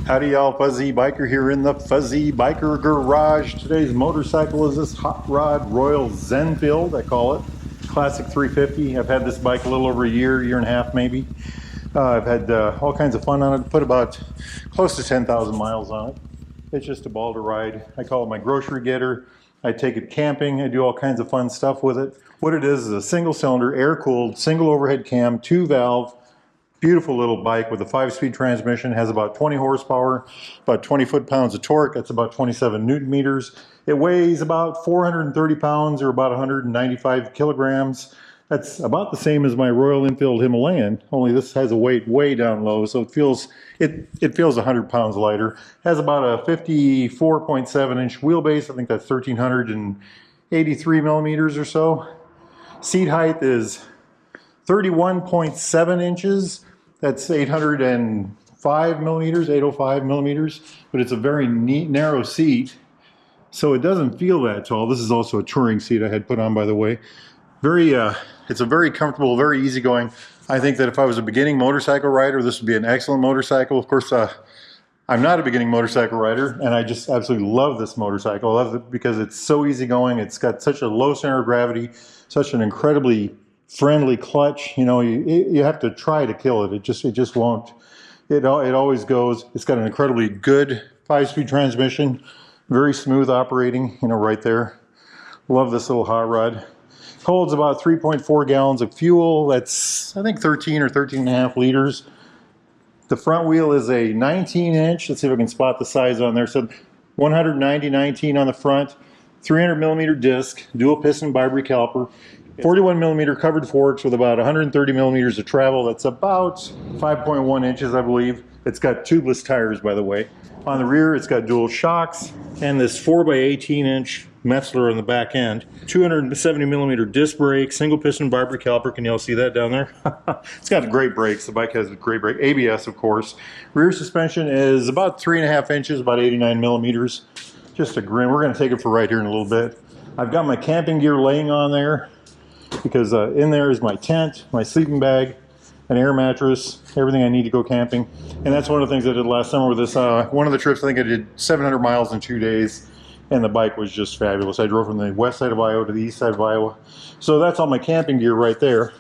Howdy y'all, Fuzzy Biker here in the Fuzzy Biker Garage. Today's motorcycle is this hot rod Royal Enfield, I call it. Classic 350. I've had this bike a little over a year and a half maybe. I've had all kinds of fun on it. Put about close to 10,000 miles on it. It's just a ball to ride. I call it my grocery getter. I take it camping. I do all kinds of fun stuff with it. What it is a single cylinder, air-cooled, single overhead cam, 2-valve, beautiful little bike with a 5-speed transmission. Has about 20 horsepower, about 20 foot-pounds of torque. That's about 27 newton meters. It weighs about 430 pounds or about 195 kilograms. That's about the same as my Royal Enfield Himalayan, only this has a weight way down low, so it feels 100 pounds lighter. Has about a 54.7 inch wheelbase. I think that's 1,383 millimeters or so. Seat height is 31.7 inches. That's 805 millimeters, 805 millimeters, but it's a very neat, narrow seat, so it doesn't feel that tall. This is also a touring seat I had put on, by the way. It's a very comfortable, very easygoing. I think that if I was a beginning motorcycle rider, this would be an excellent motorcycle. Of course, I'm not a beginning motorcycle rider, and I just absolutely love this motorcycle. I love it because it's so easygoing. It's got such a low center of gravity, such an incredibly friendly clutch. You know, you have to try to kill it. It just won't. It always goes. It's got an incredibly good 5-speed transmission, very smooth operating. You know, right there. Love this little hot rod. Holds about 3.4 gallons of fuel. That's, I think, 13 or 13 and a half liters. The front wheel is a 19-inch. Let's see if I can spot the size on there. So 190/19 on the front, 300 millimeter disc, dual piston bi-brake caliper, 41 millimeter covered forks with about 130 millimeters of travel. That's about 5.1 inches, I believe. It's got tubeless tires, by the way. On the rear, it's got dual shocks and this 4x18-inch Metzler on the back end. 270 millimeter disc brake, single piston bi-brake caliper. Can y'all see that down there? It's got great brakes. The bike has a great brake. ABS, of course. Rear suspension is about 3.5 inches, about 89 millimeters. Just a grin. We're going to take it for a ride here in a little bit. I've got my camping gear laying on there because in there is my tent, my sleeping bag, an air mattress, everything I need to go camping. And that's one of the things I did last summer with this. One of the trips, I think I did 700 miles in 2 days, and the bike was just fabulous. I drove from the west side of Iowa to the east side of Iowa. So that's all my camping gear right there.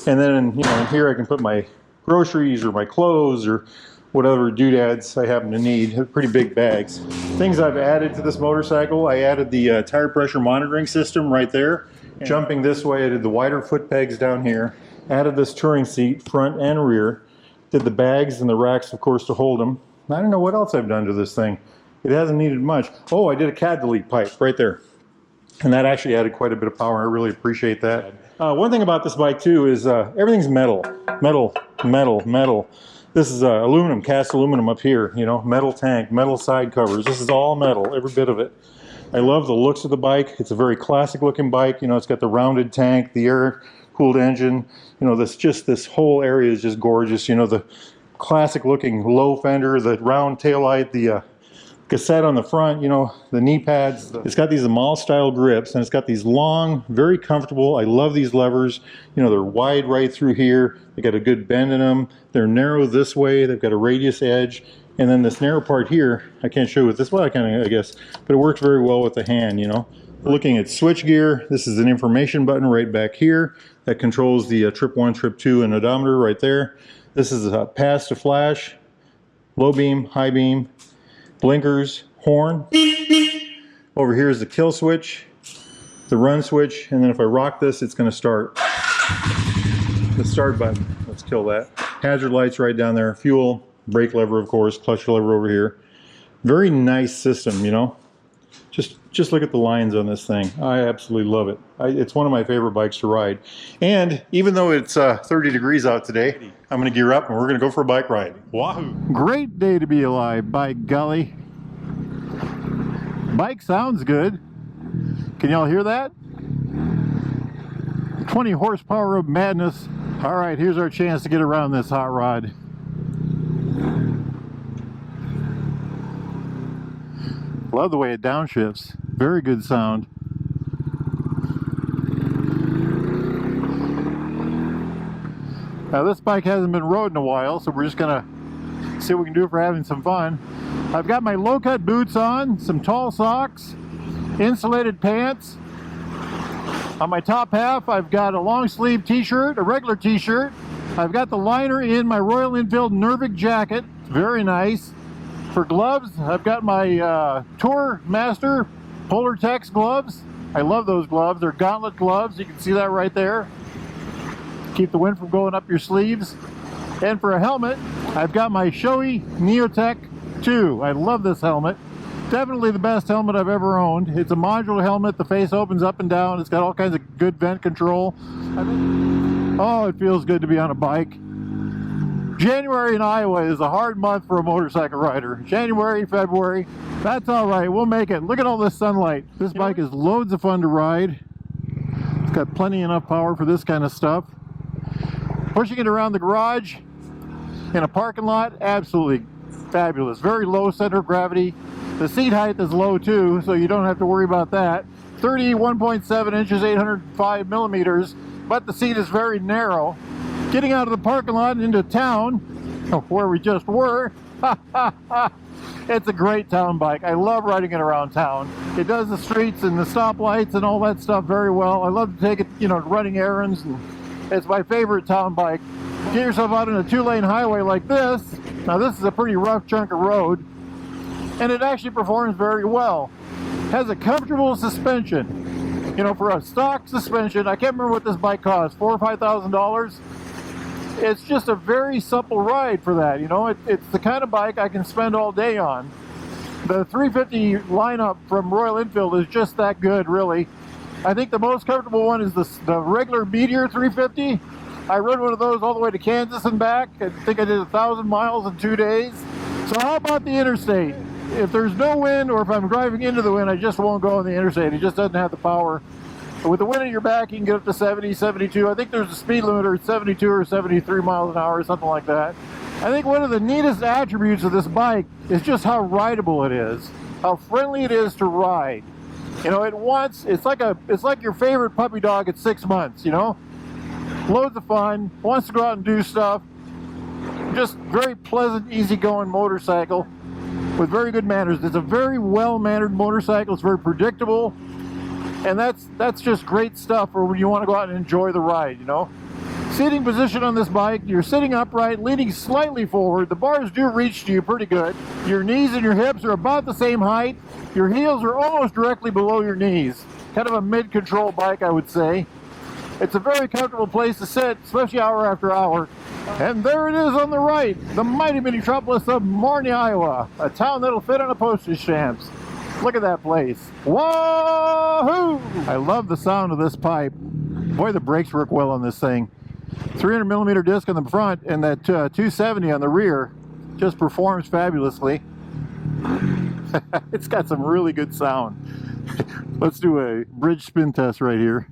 And then, you know, in here I can put my groceries or my clothes or whatever doodads I happen to need. They're pretty big bags. Things I've added to this motorcycle, I added the tire pressure monitoring system right there. Jumping this way, I did the wider foot pegs down here. Added this touring seat, front and rear. Did the bags and the racks, of course, to hold them. I don't know what else I've done to this thing. It hasn't needed much. Oh, I did a cat delete pipe right there. And that actually added quite a bit of power. I really appreciate that. One thing about this bike, too, is everything's metal. Metal. This is aluminum, cast aluminum up here. You know, metal tank, metal side covers. This is all metal, every bit of it. I love the looks of the bike. It's a very classic looking bike. You know, it's got the rounded tank, the air-cooled engine. You know, this whole area is just gorgeous. You know, the classic looking low fender, the round taillight, the cassette on the front, you know, the knee pads. It's got these Amal style grips, and it's got these long, very comfortable. I love these levers. You know, they're wide right through here. They got a good bend in them. They're narrow this way. They've got a radius edge. And then this narrow part here, I can't show you with this, well, I can, I guess, but it works very well with the hand, you know. Looking at switch gear, this is an information button right back here that controls the trip 1, trip 2, and odometer right there. This is a pass to flash, low beam, high beam, blinkers, horn. Over here is the kill switch, the run switch, and then if I rock this, it's going to start. The start button, let's kill that. Hazard lights right down there, fuel, brake lever, of course, clutch lever over here. Very nice system, you know. Just look at the lines on this thing. I absolutely love it. It's one of my favorite bikes to ride. And even though it's 30 degrees out today, I'm going to gear up and we're going to go for a bike ride. Wahoo! Great day to be alive, by golly. Bike sounds good. Can y'all hear that? 20 horsepower of madness. All right, here's our chance to get around this hot rod. Love the way it downshifts. Very good sound. Now this bike hasn't been rode in a while, so we're just gonna See what we can do for having some fun. I've got my low-cut boots on, some tall socks, insulated pants. On my top half, I've got a long sleeve t-shirt, a regular t-shirt. I've got the liner in my Royal Enfield Nervic jacket. It's very nice. For gloves, I've got my Tour Master Polartex gloves. I love those gloves. They're gauntlet gloves. You can see that right there. Keep the wind from going up your sleeves. And for a helmet, I've got my Shoei Neotech 2. I love this helmet. Definitely the best helmet I've ever owned. It's a modular helmet. The face opens up and down. It's got all kinds of good vent control. Oh, it feels good to be on a bike. January in Iowa is a hard month for a motorcycle rider. January, February, that's all right. We'll make it. Look at all this sunlight. This bike is loads of fun to ride. It's got plenty enough power for this kind of stuff. Pushing it around the garage in a parking lot, absolutely fabulous. Very low center of gravity. The seat height is low too, so you don't have to worry about that. 31.7 inches, 805 millimeters, but the seat is very narrow. Getting out of the parking lot and into town, where we just were, it's a great town bike. I love riding it around town. It does the streets and the stoplights and all that stuff very well. I love to take it, you know, running errands, and it's my favorite town bike. Get yourself out on a 2-lane highway like this. Now this is a pretty rough chunk of road, and it actually performs very well. Has a comfortable suspension. You know, for a stock suspension, I can't remember what this bike costs, $4,000 or $5,000. It's just a very supple ride for that. You know, it's the kind of bike I can spend all day on. The 350 lineup from Royal Enfield is just that good, really. I think the most comfortable one is the regular Meteor 350. I rode one of those all the way to Kansas and back. I think I did 1,000 miles in 2 days. So how about the interstate? If there's no wind, or if I'm driving into the wind, I just won't go on the interstate. It just doesn't have the power. But with the wind at your back, you can get up to 70, 72. I think there's a speed limiter at 72 or 73 miles an hour, something like that. I think one of the neatest attributes of this bike is just how rideable it is, how friendly it is to ride. You know, it's like your favorite puppy dog at 6 months, you know? Loads of fun, wants to go out and do stuff. Just very pleasant, easygoing motorcycle with very good manners. It's a very well-mannered motorcycle. It's very predictable. And that's just great stuff for when you want to go out and enjoy the ride, you know. Seating position on this bike, you're sitting upright, leaning slightly forward. The bars do reach to you pretty good. Your knees and your hips are about the same height. Your heels are almost directly below your knees. Kind of a mid-control bike, I would say. It's a very comfortable place to sit, especially hour after hour. And there it is on the right, the mighty metropolis of Marne, Iowa, a town that'll fit on a postage stamps. Look at that place. Wahoo! I love the sound of this pipe. Boy, the brakes work well on this thing. 300 millimeter disc on the front and that 270 on the rear just performs fabulously. It's got some really good sound. Let's do a bridge spin test right here.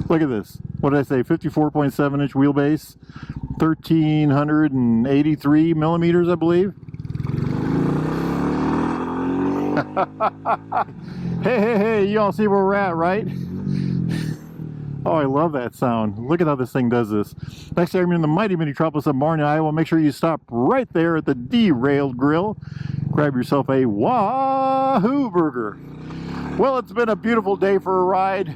Look at this. What did I say? 54.7 inch wheelbase, 1,383 millimeters, I believe. Hey, you all see where we're at, right? Oh, I love that sound. Look at how this thing does this. Next time you're in the mighty metropolis of Marne, Iowa, make sure you stop right there at the Derailed Grill. Grab yourself a Wahoo burger. Well, it's been a beautiful day for a ride.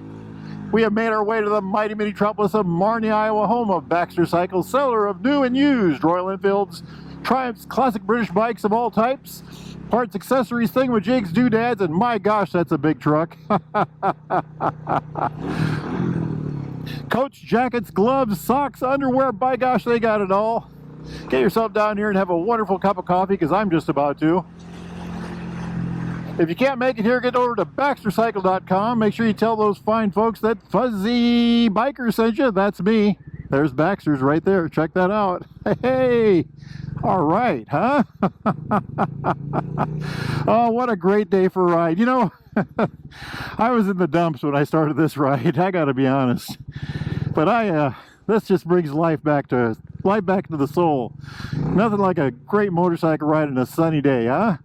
We have made our way to the mighty metropolis of Marne, Iowa, home of Baxter Cycles, seller of new and used Royal Enfields, Triumphs, classic British bikes of all types, parts, accessories, thingamajigs, doodads, and my gosh, that's a big truck. Coats, jackets, gloves, socks, underwear, by gosh, they got it all. Get yourself down here and have a wonderful cup of coffee, because I'm just about to. If you can't make it here, get over to BaxterCycle.com. Make sure you tell those fine folks that Fuzzy Biker sent you. That's me. There's Baxter's right there. Check that out. Hey! All right, huh? Oh, what a great day for a ride. You know, I was in the dumps when I started this ride. I got to be honest. But this just brings life back to the soul. Nothing like a great motorcycle ride on a sunny day, huh?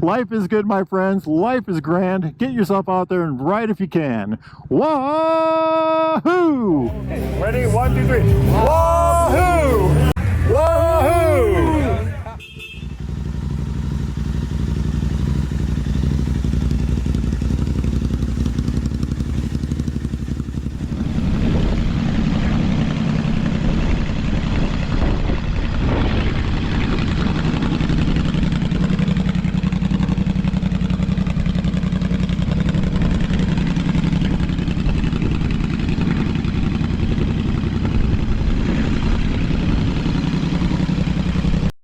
Life is good, my friends. Life is grand. Get yourself out there and ride if you can. Wahoo! Ready? 1, 2, 3. Wahoo!